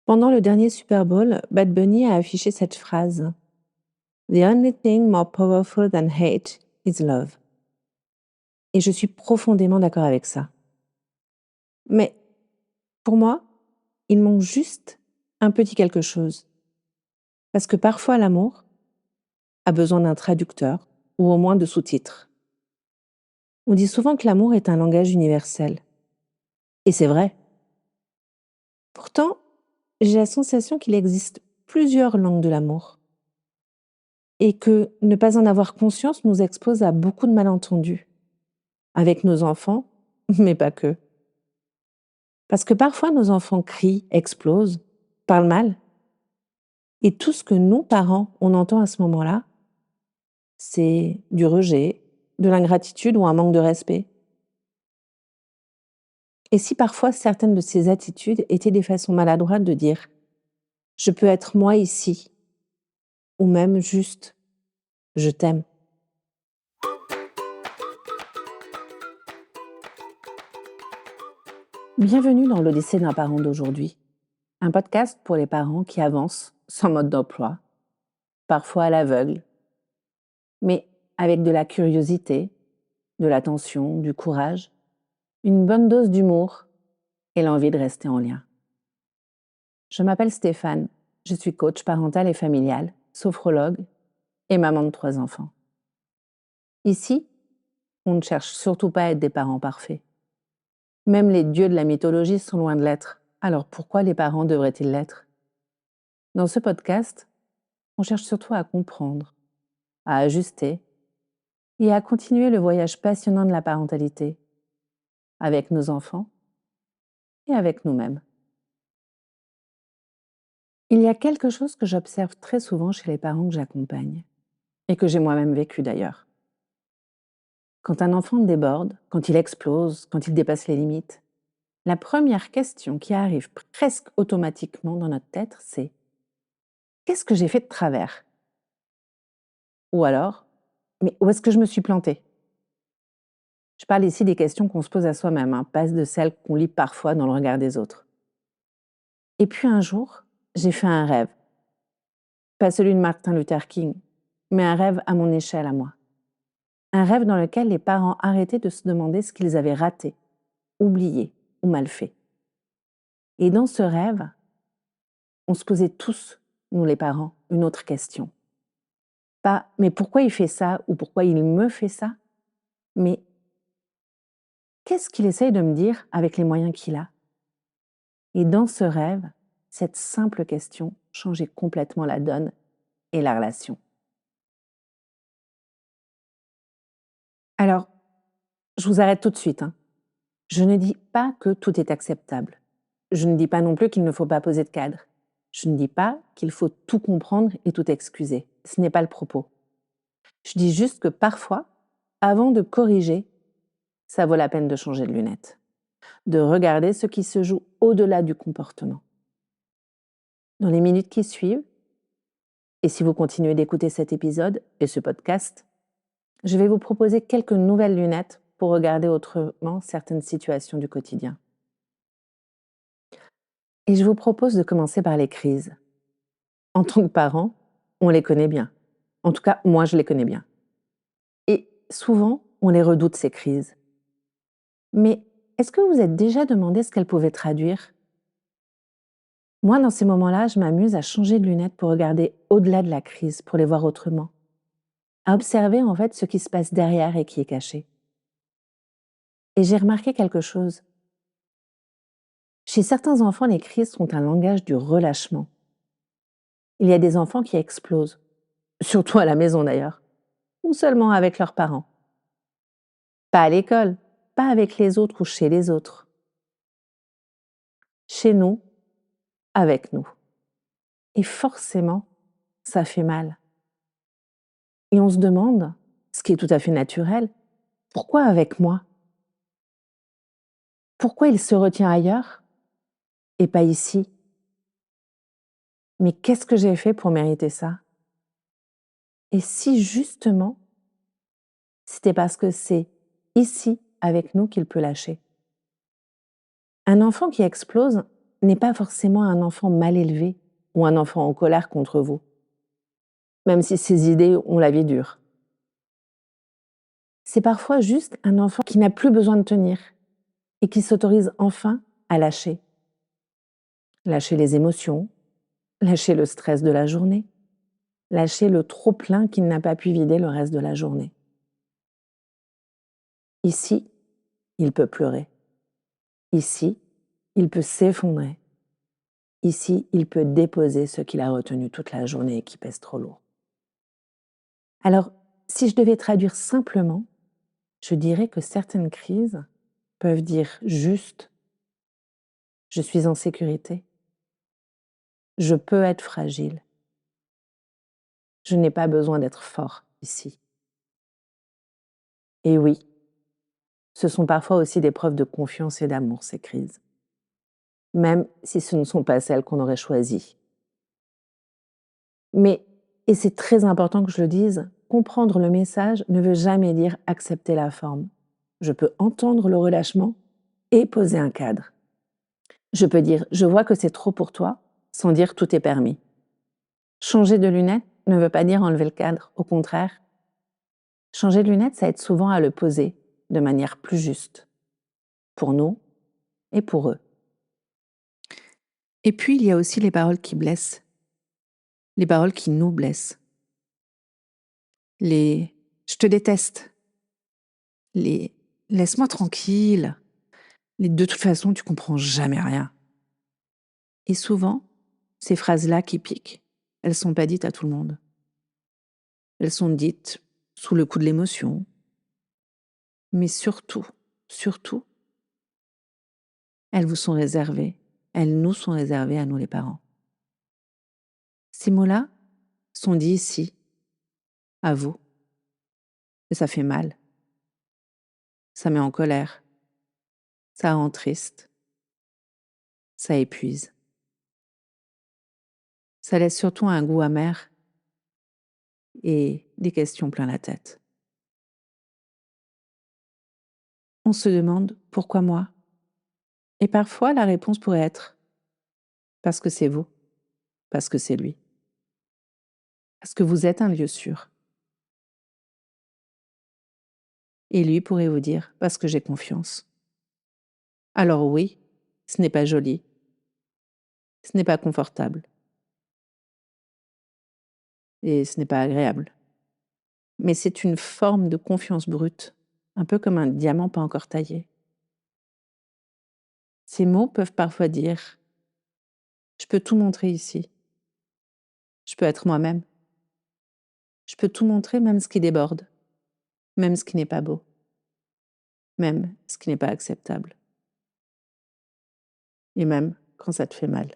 Pendant le dernier Super Bowl, Bad Bunny a affiché cette phrase: The only thing more powerful than hate is love. Et je suis profondément d'accord avec ça. Mais pour moi, il manque juste un petit quelque chose. Parce que parfois l'amour a besoin d'un traducteur ou au moins de sous-titres. On dit souvent que l'amour est un langage universel. Et c'est vrai. Pourtant, j'ai la sensation qu'il existe plusieurs langues de l'amour. Et que ne pas en avoir conscience nous expose à beaucoup de malentendus. Avec nos enfants, mais pas que. Parce que parfois nos enfants crient, explosent, parlent mal, et tout ce que nous, parents, on entend à ce moment-là, c'est du rejet, de l'ingratitude ou un manque de respect. Et si parfois certaines de ces attitudes étaient des façons maladroites de dire: je peux être moi ici, ou même juste: je t'aime. Bienvenue dans l'Odyssée d'un parent d'aujourd'hui, un podcast pour les parents qui avancent sans mode d'emploi, parfois à l'aveugle, mais avec de la curiosité, de l'attention, du courage, une bonne dose d'humour et l'envie de rester en lien. Je m'appelle Stéphane, je suis coach parental et familial, sophrologue et maman de 3 enfants. Ici, on ne cherche surtout pas à être des parents parfaits. Même les dieux de la mythologie sont loin de l'être, alors pourquoi les parents devraient-ils l'être? Dans ce podcast, on cherche surtout à comprendre, à ajuster et à continuer le voyage passionnant de la parentalité, avec nos enfants et avec nous-mêmes. Il y a quelque chose que j'observe très souvent chez les parents que j'accompagne, et que j'ai moi-même vécu d'ailleurs. Quand un enfant déborde, quand il explose, quand il dépasse les limites, la première question qui arrive presque automatiquement dans notre tête, c'est: qu'est-ce que j'ai fait de travers? Ou alors, mais où est-ce que je me suis plantée? Je parle ici des questions qu'on se pose à soi-même, pas de celles qu'on lit parfois dans le regard des autres. Et puis un jour, j'ai fait un rêve. Pas celui de Martin Luther King, mais un rêve à mon échelle à moi. Un rêve dans lequel les parents arrêtaient de se demander ce qu'ils avaient raté, oublié ou mal fait. Et dans ce rêve, on se posait tous, nous les parents, une autre question. Pas « mais pourquoi il fait ça ?» ou « pourquoi il me fait ça ?» mais « qu'est-ce qu'il essaye de me dire avec les moyens qu'il a ?» Et dans ce rêve, cette simple question changeait complètement la donne et la relation. Alors, je vous arrête tout de suite. Je ne dis pas que tout est acceptable. Je ne dis pas non plus qu'il ne faut pas poser de cadre. Je ne dis pas qu'il faut tout comprendre et tout excuser. Ce n'est pas le propos. Je dis juste que parfois, avant de corriger, ça vaut la peine de changer de lunettes, de regarder ce qui se joue au-delà du comportement. Dans les minutes qui suivent, et si vous continuez d'écouter cet épisode et ce podcast, je vais vous proposer quelques nouvelles lunettes pour regarder autrement certaines situations du quotidien. Et je vous propose de commencer par les crises. En tant que parent, on les connaît bien. En tout cas, moi, je les connais bien. Et souvent, on les redoute, ces crises. Mais est-ce que vous vous êtes déjà demandé ce qu'elles pouvaient traduire? Moi, dans ces moments-là, je m'amuse à changer de lunettes pour regarder au-delà de la crise, pour les voir autrement. À observer en fait ce qui se passe derrière et qui est caché. Et j'ai remarqué quelque chose. Chez certains enfants, les crises sont un langage du relâchement. Il y a des enfants qui explosent, surtout à la maison d'ailleurs, ou seulement avec leurs parents. Pas à l'école, pas avec les autres ou chez les autres. Chez nous, avec nous. Et forcément, ça fait mal. Et on se demande, ce qui est tout à fait naturel, pourquoi avec moi? Pourquoi il se retient ailleurs et pas ici? Mais qu'est-ce que j'ai fait pour mériter ça? Et si justement, c'était parce que c'est ici, avec nous, qu'il peut lâcher? Un enfant qui explose n'est pas forcément un enfant mal élevé ou un enfant en colère contre vous, même si ses idées ont la vie dure. C'est parfois juste un enfant qui n'a plus besoin de tenir et qui s'autorise enfin à lâcher. Lâcher les émotions, lâcher le stress de la journée, lâcher le trop-plein qu'il n'a pas pu vider le reste de la journée. Ici, il peut pleurer. Ici, il peut s'effondrer. Ici, il peut déposer ce qu'il a retenu toute la journée et qui pèse trop lourd. Alors, si je devais traduire simplement, je dirais que certaines crises peuvent dire juste « je suis en sécurité »,« je peux être fragile »,« je n'ai pas besoin d'être fort ici ». Et oui, ce sont parfois aussi des preuves de confiance et d'amour, ces crises, même si ce ne sont pas celles qu'on aurait choisies. Mais, et c'est très important que je le dise, comprendre le message ne veut jamais dire accepter la forme. Je peux entendre le relâchement et poser un cadre. Je peux dire « je vois que c'est trop pour toi » sans dire « tout est permis ». Changer de lunettes ne veut pas dire enlever le cadre, au contraire. Changer de lunettes, ça aide souvent à le poser de manière plus juste, pour nous et pour eux. Et puis, il y a aussi les paroles qui blessent, les paroles qui nous blessent. Les « je te déteste », les « laisse-moi tranquille », les « de toute façon, tu comprends jamais rien ». Et souvent, ces phrases-là qui piquent, elles ne sont pas dites à tout le monde. Elles sont dites sous le coup de l'émotion, mais surtout, elles vous sont réservées, elles nous sont réservées à nous les parents. Ces mots-là sont dits ici, à vous, et ça fait mal, ça met en colère, ça rend triste, ça épuise. Ça laisse surtout un goût amer et des questions plein la tête. On se demande pourquoi moi? Et parfois la réponse pourrait être parce que c'est vous, parce que c'est lui, parce que vous êtes un lieu sûr. Et lui pourrait vous dire parce que j'ai confiance. Alors oui, ce n'est pas joli, ce n'est pas confortable et ce n'est pas agréable. Mais c'est une forme de confiance brute, un peu comme un diamant pas encore taillé. Ces mots peuvent parfois dire « je peux tout montrer ici, je peux être moi-même, je peux tout montrer même ce qui déborde, même ce qui n'est pas beau, même ce qui n'est pas acceptable, et même quand ça te fait mal. »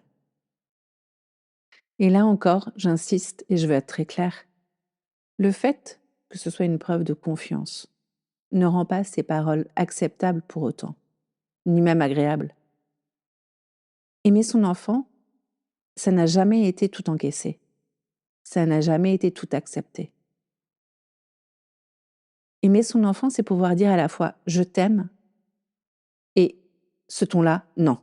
Et là encore, j'insiste et je veux être très claire. Le fait que ce soit une preuve de confiance ne rend pas ces paroles acceptables pour autant, ni même agréables. Aimer son enfant, ça n'a jamais été tout encaissé. Ça n'a jamais été tout accepté. Aimer son enfant, c'est pouvoir dire à la fois « je t'aime » et ce ton-là, non.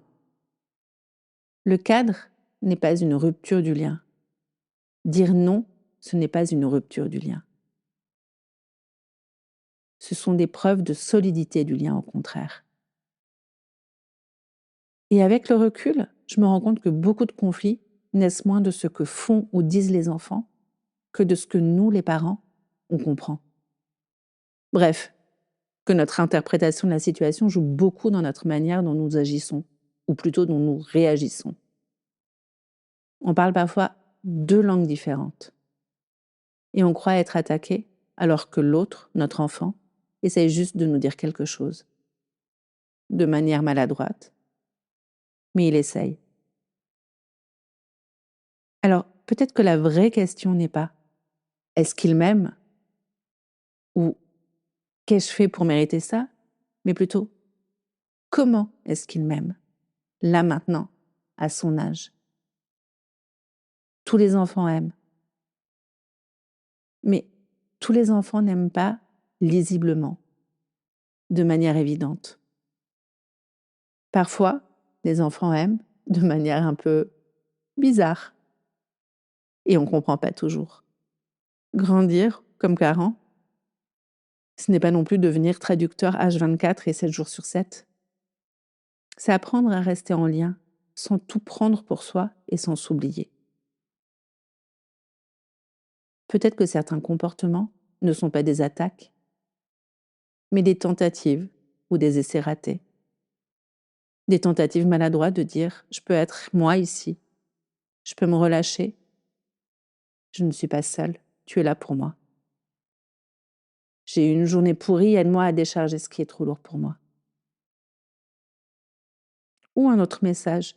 Le cadre n'est pas une rupture du lien. Dire non, ce n'est pas une rupture du lien. Ce sont des preuves de solidité du lien, au contraire. Et avec le recul, je me rends compte que beaucoup de conflits naissent moins de ce que font ou disent les enfants que de ce que nous, les parents, on comprend. Bref, que notre interprétation de la situation joue beaucoup dans notre manière dont nous agissons, ou plutôt dont nous réagissons. On parle parfois deux langues différentes. Et on croit être attaqué, alors que l'autre, notre enfant, essaye juste de nous dire quelque chose. De manière maladroite, mais il essaye. Alors, peut-être que la vraie question n'est pas « est-ce qu'il m'aime ?» ou « qu'ai-je fait pour mériter ça ?» mais plutôt « comment est-ce qu'il m'aime, là maintenant, à son âge ?» Tous les enfants aiment. Mais tous les enfants n'aiment pas lisiblement, de manière évidente. Parfois, les enfants aiment, de manière un peu bizarre et on ne comprend pas toujours. Grandir comme parent, ce n'est pas non plus devenir traducteur H24 et 7 jours sur 7. C'est apprendre à rester en lien, sans tout prendre pour soi et sans s'oublier. Peut-être que certains comportements ne sont pas des attaques, mais des tentatives ou des essais ratés. Des tentatives maladroites de dire « je peux être moi ici, je peux me relâcher, je ne suis pas seule, tu es là pour moi. J'ai eu une journée pourrie, aide-moi à décharger ce qui est trop lourd pour moi. » Ou un autre message.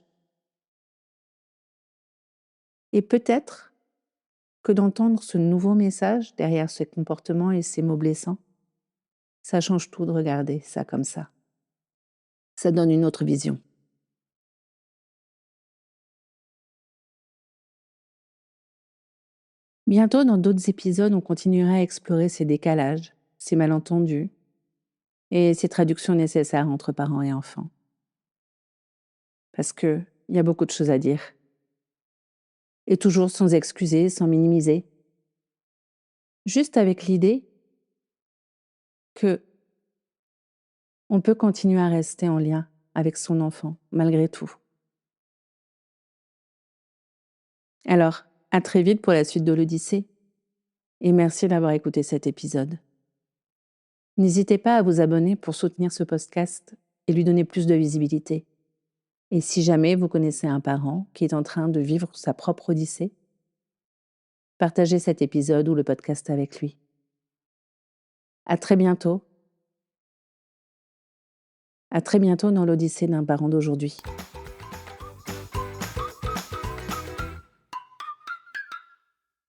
Et peut-être que d'entendre ce nouveau message derrière ces comportements et ces mots blessants, ça change tout de regarder ça comme ça. Ça donne une autre vision. Bientôt, dans d'autres épisodes, on continuera à explorer ces décalages, ces malentendus et ces traductions nécessaires entre parents et enfants. Parce qu'il y a beaucoup de choses à dire. Et toujours sans excuser, sans minimiser. Juste avec l'idée que on peut continuer à rester en lien avec son enfant, malgré tout. Alors, à très vite pour la suite de l'Odyssée. Et merci d'avoir écouté cet épisode. N'hésitez pas à vous abonner pour soutenir ce podcast et lui donner plus de visibilité. Et si jamais vous connaissez un parent qui est en train de vivre sa propre Odyssée, partagez cet épisode ou le podcast avec lui. À très bientôt. À très bientôt dans l'Odyssée d'un parent d'aujourd'hui.